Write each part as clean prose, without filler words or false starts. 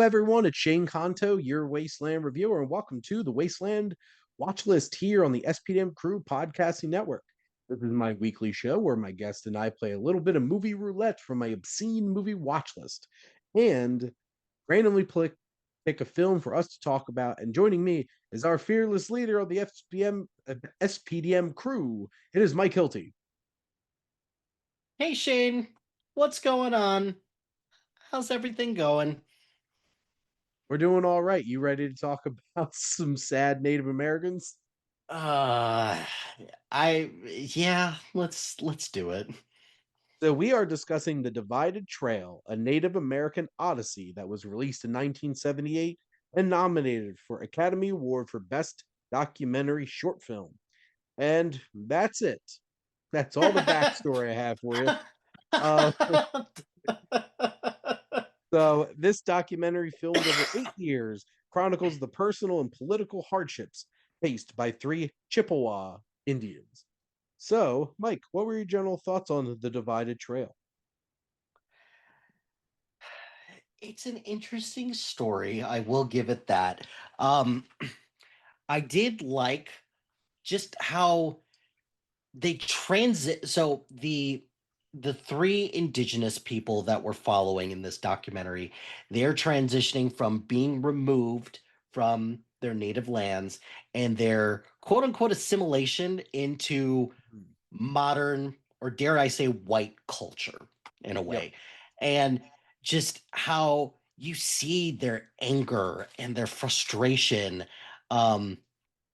everyone. It's Shane Conto, your Wasteland reviewer, and welcome to the Wasteland Watchlist here on the SPDM Crew podcasting network. This is my weekly show where my guest and I play a little bit of movie roulette from my obscene movie watch list and randomly pick a film for us to talk about. And joining me is our fearless leader of the SPDM Crew. It is Mike Hilty. Hey Shane, what's going on? How's everything going? We're doing all right. You ready to talk about some sad Native Americans? Uh I yeah, let's do it. So we are discussing The Divided Trail, a Native American Odyssey that was released in 1978 and nominated for Academy Award for Best Documentary Short Film. And that's it. That's all the backstory I have for you. Uh, so this documentary, filmed over 8 years, chronicles the personal and political hardships faced by three Chippewa Indians. So, Mike, what were your general thoughts on The Divided Trail? It's an interesting story, I will give it that. Um I did like just how they transit so the three indigenous people that we're following in this documentary, they're transitioning from being removed from their native lands and their quote unquote assimilation into modern, or dare I say white culture in a Yep. way. And just how you see their anger and their frustration, um,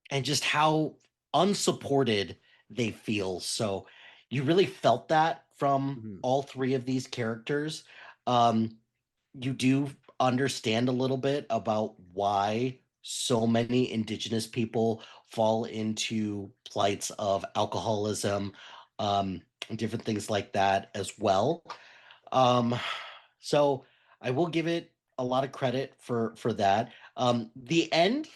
and just how unsupported they feel. So you really felt that from Mhm. all three of these characters. Um, you do understand a little bit about why so many indigenous people fall into plights of alcoholism, and different things like that as well. Um, so I will give it a lot of credit for that. The end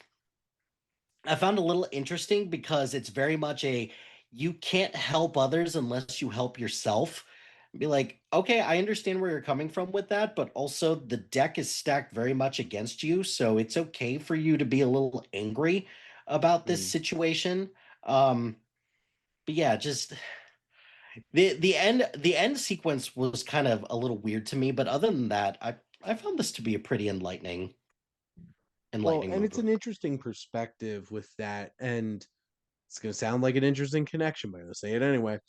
I found a little interesting because it's very much a you can't help others unless you help yourself. Be like, okay, I understand where you're coming from with that, but also the deck is stacked very much against you, so it's okay for you to be a little angry about this Mhm. situation. Um, but yeah, just the end sequence was kind of a little weird to me, but other than that, I found this to be a pretty Well, enlightening and it's movie. an interesting perspective with that, and it's gonna sound like an interesting connection, but I'm gonna say it anyway.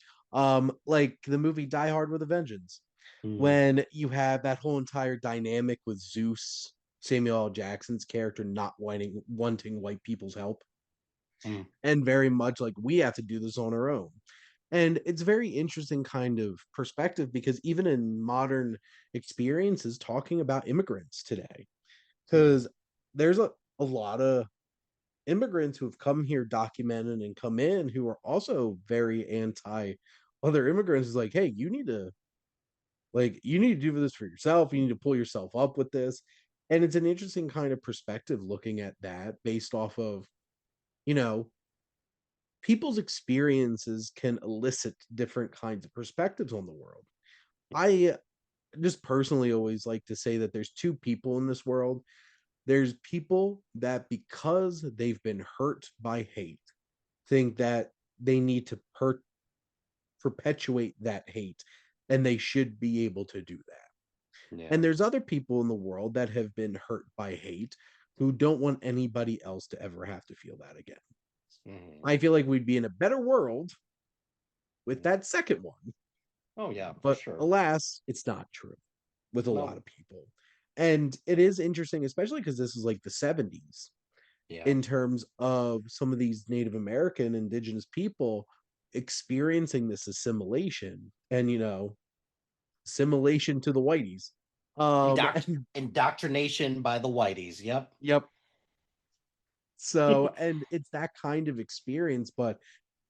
Like the movie Die Hard with a Vengeance, Mm, when you have that whole entire dynamic with Zeus, Samuel L. Jackson's character not wanting white people's help, mm, and very much like we have to do this on our own. And it's very interesting kind of perspective because even in modern experiences talking about immigrants today, mm. because there's a lot of immigrants who have come here documented and come in who are also very anti other immigrants is like, hey, you need to do this for yourself, you need to pull yourself up with this. And it's an interesting kind of perspective looking at that based off of, you know, people's experiences can elicit different kinds of perspectives on the world. I just personally always like to say that there's two people in this world. There's people that because they've been hurt by hate think that they need to perpetuate that hate and they should be able to do that. And Yeah. there's other people in the world that have been hurt by hate who don't want anybody else to ever have to feel that again. Mhm. I feel like we'd be in a better world with Mm. that second one. Oh yeah, for But sure. alas, it's not true with a lot No. of people. And it is interesting, especially because this is like the 70s, Yeah. in terms of some of these Native American indigenous people experiencing this assimilation and, assimilation to the whiteys. And Indoctrination by the whiteys. Yep. yep. So, and it's that kind of experience. But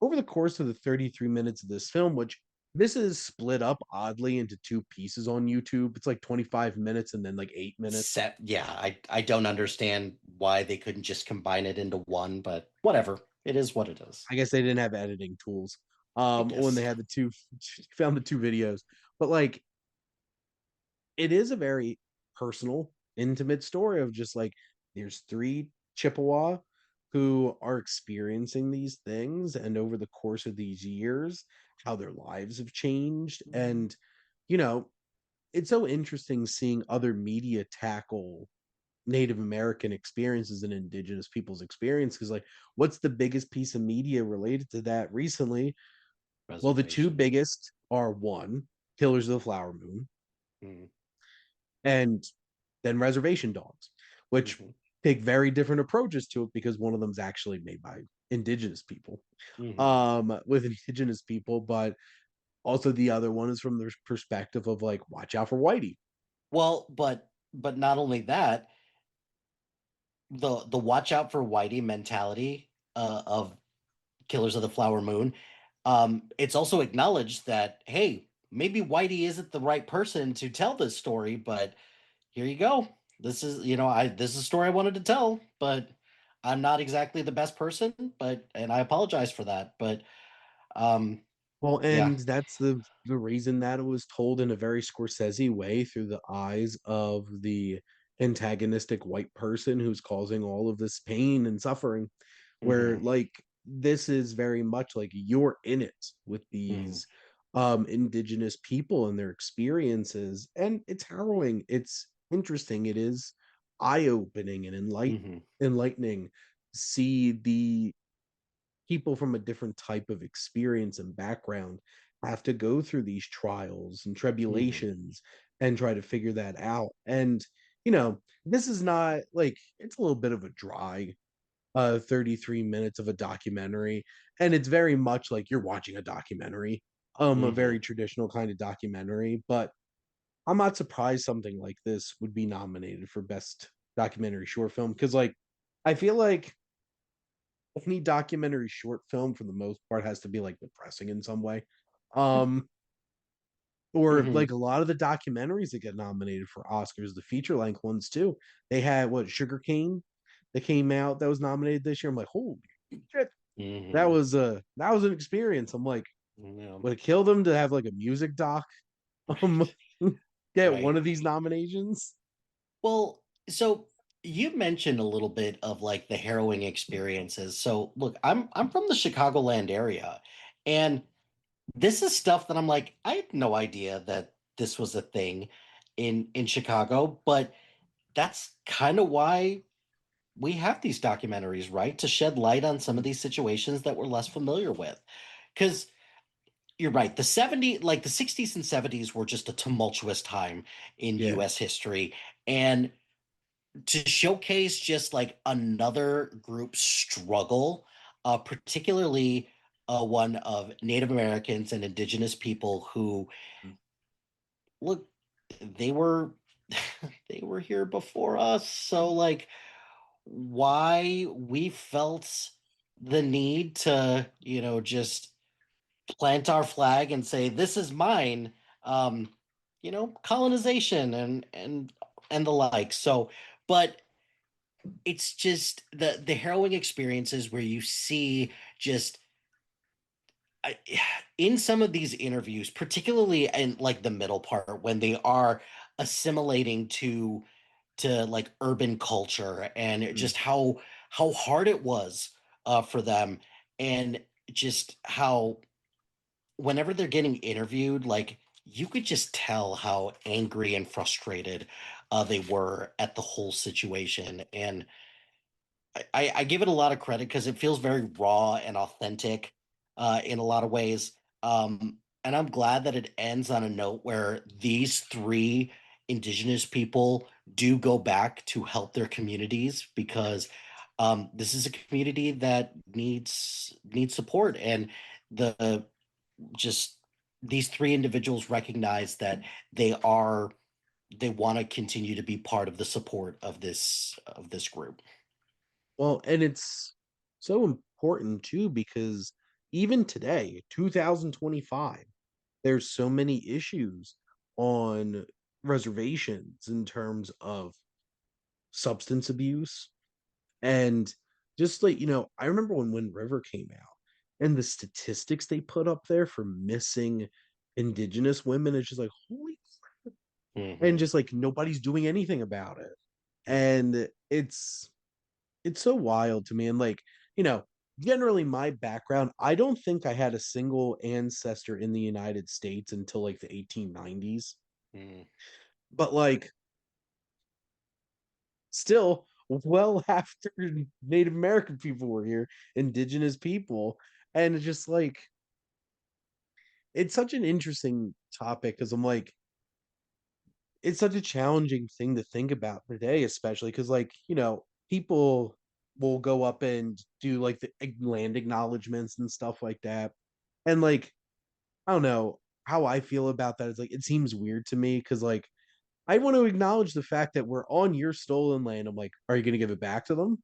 over the course of the 33 minutes of this film, which this is split up oddly into two pieces on YouTube, it's like 25 minutes and then like 8 minutes. Set. Yeah. I don't understand why they couldn't just combine it into one, but whatever. It is what it is. I guess they didn't have editing tools I when they guess. had the two found the two videos. But like it is a very personal intimate story of just like there's three Chippewa who are experiencing these things, and over the course of these years, how their lives have changed. And, you know, it's so interesting seeing other media tackle Native American experiences and Indigenous people's experience. Because, like, what's the biggest piece of media related to that recently? Well, the two Reservation. biggest are one, Killers of the Flower Moon, Mm, and then Reservation Dogs, which mhm, take very different approaches to it because one of them is actually made by Indigenous people, mhm. with Indigenous people, but also the other one is from the perspective of like, watch out for Whitey. Well, but not only that, the watch out for Whitey mentality of Killers of the Flower Moon, it's also acknowledged that, hey, maybe Whitey isn't the right person to tell this story, but here you go. This is, this is a story I wanted to tell, but I'm not exactly the best person, and I apologize for that. But um, Well, yeah. and that's the reason that it was told in a very Scorsese way through the eyes of the antagonistic white person who's causing all of this pain and suffering. Where Hmm. like this is very much like you're in it with Hmm. these indigenous people and their experiences, and it's harrowing, it's interesting, it is eye-opening and Hmm. enlightening to see the people from a different type of experience and background have to go through these trials and Hmm. tribulations and try to figure that out. And, this is not like, it's a little bit of a dry 33 minutes of a documentary, and it's very much like you're watching a documentary, a Hmm. very traditional kind of documentary. But I'm not surprised something like this would be nominated for best documentary short film, because like I feel like any documentary short film for the most part has to be like depressing in some way. Um or Hmm. like a lot of the documentaries that get nominated for Oscars, the feature length ones too. They had what, Sugarcane that came out that was nominated this year. I'm like, holy shit. Hmm. That was an experience. I'm like, Yeah. would it kill them to have like a music doc um get one Right. of these nominations? Well, so you mentioned a little bit of like the harrowing experiences. So look, I'm from the Chicagoland area, and this is stuff that I'm like, I had no idea that this was a thing in Chicago, but that's kind of why we have these documentaries, right? To shed light on some of these situations that we're less familiar with. Because you're right, the 60s and 70s were just a tumultuous time in Yeah. US history. And to showcase just like another group struggle, particularly one of Native Americans and Indigenous people who, look, they were they were here before us. So like, why we felt the need to, just plant our flag and say this is mine, colonization and the like. So, but it's just the harrowing experiences where you see just I, in some of these interviews, particularly in like the middle part when they are assimilating to like urban culture, and Mm. just how hard it was for them, and just how whenever they're getting interviewed, like you could just tell how angry and frustrated they were at the whole situation. And I give it a lot of credit because it feels very raw and authentic in a lot of ways. And I'm glad that it ends on a note where these three indigenous people do go back to help their communities, because this is a community that needs support. And the just these three individuals recognize that they want to continue to be part of the support of this group. Well, and it's so important too because even today, 2025, there's so many issues on reservations in terms of substance abuse. And just like, I remember when Wind River came out and the statistics they put up there for missing indigenous women, it's just like, holy crap. and Hmm. just like nobody's doing anything about it. And it's so wild to me. And like, you know, generally my background, I don't think I had a single ancestor in the United States until like the 1890s. Mm. But like still well after Native American people were here, indigenous people. And it's just like it's such an interesting topic because I'm like, it's such a challenging thing to think about today, especially because like, you know, people will go up and do like the land acknowledgements and stuff like that. And like, I don't know how I feel about that. It's like it seems weird to me because like I want to acknowledge the fact that we're on your stolen land. I'm like, are you gonna give it back to them?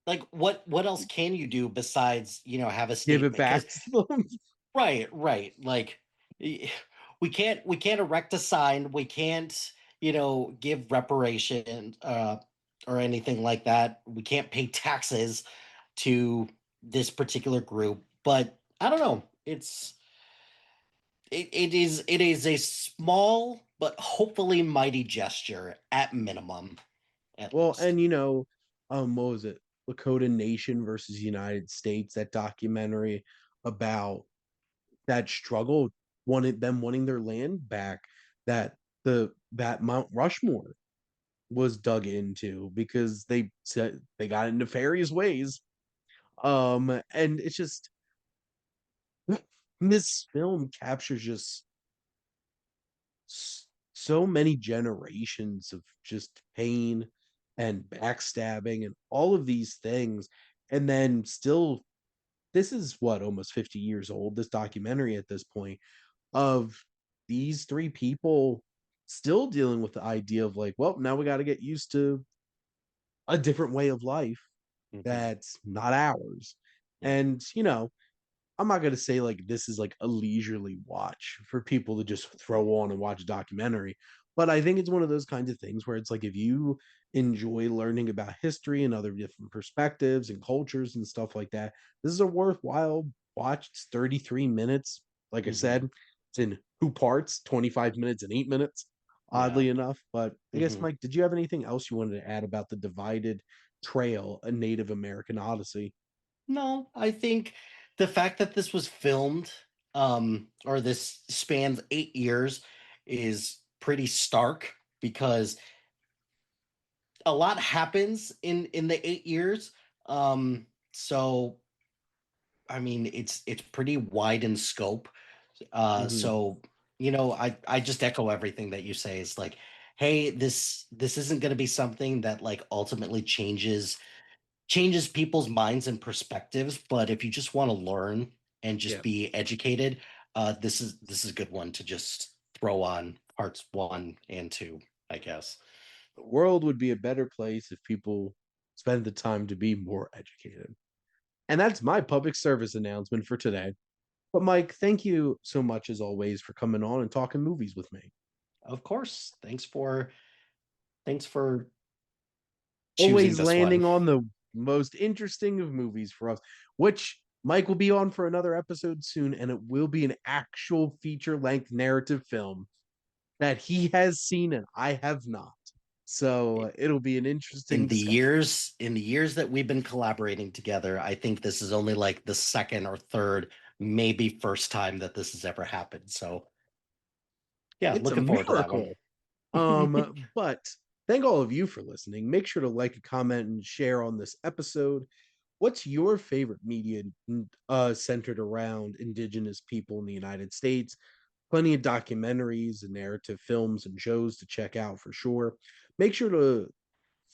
Like, what else can you do besides, have a Give it statement? back Because to them. right, like, we can't erect a sign, we can't, give reparation, or anything like that. We can't pay taxes to this particular group. But I don't know. It is a small but hopefully mighty gesture at minimum, at Well, least. and you know, what was it? Lakota Nation versus United States, that documentary about that struggle, wanted them wanting their land back, that that Mount Rushmore was dug into because they said they got it in nefarious ways. And it's just this film captures just so many generations of just pain and backstabbing and all of these things. And then still, this is what, almost 50 years old, this documentary at this point, of these three people still dealing with the idea of like, well, now we got to get used to a different way of life Hmm. that's not ours. Yeah. And, you know, I'm not going to say like this is like a leisurely watch for people to just throw on and watch a documentary, but I think it's one of those kinds of things where it's like if you enjoy learning about history and other different perspectives and cultures and stuff like that, this is a worthwhile watch. It's 33 minutes. Like I Hmm. said, it's in two parts, 25 minutes and 8 minutes, Yeah. oddly enough. But I guess, Hmm. Mike, did you have anything else you wanted to add about the divided trail, a Native American Odyssey? No, I think the fact that this was filmed, or this spans 8 years, is pretty stark, because a lot happens in the 8 years. So I mean, it's pretty wide in scope. Hmm. So I just echo everything that you say. It's like, hey, this isn't going to be something that like ultimately changes people's minds and perspectives. But if you just want to learn and just Yeah. be educated, this is a good one to just throw on parts 1 and 2, I guess. The world would be a better place if people spent the time to be more educated. And that's my public service announcement for today. But Mike, thank you so much as always for coming on and talking movies with me. Of course. Thanks for choosing Always this one. landing on the most interesting of movies for us, which Mike will be on for another episode soon, and it will be an actual feature length narrative film that he has seen and I have not. So it'll be an in interesting the discussion. years in the years that we've been collaborating together, I think this is only like the second or third, maybe first time that this has ever happened. So yeah, It's a looking forward to that one. miracle. But thank all of you for listening. Make sure to like, comment, and share on this episode. What's your favorite media centered around Indigenous people in the United States? Plenty of documentaries and narrative films and shows to check out for sure. Make sure to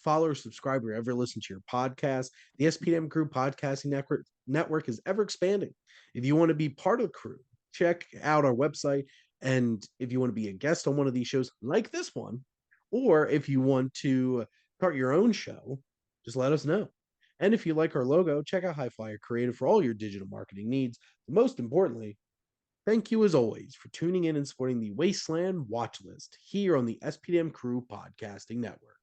follow or subscribe wherever you listen to your podcast. The SPDM Crew podcasting network is ever expanding. If you want to be part of the crew, check out our website. And if you want to be a guest on one of these shows, like this one, or if you want to start your own show, just let us know. And if you like our logo, check out HiFlyer Creative for all your digital marketing needs. But most importantly, thank you as always for tuning in and supporting the Wasteland Watchlist here on the SPDM Crew Podcasting Network.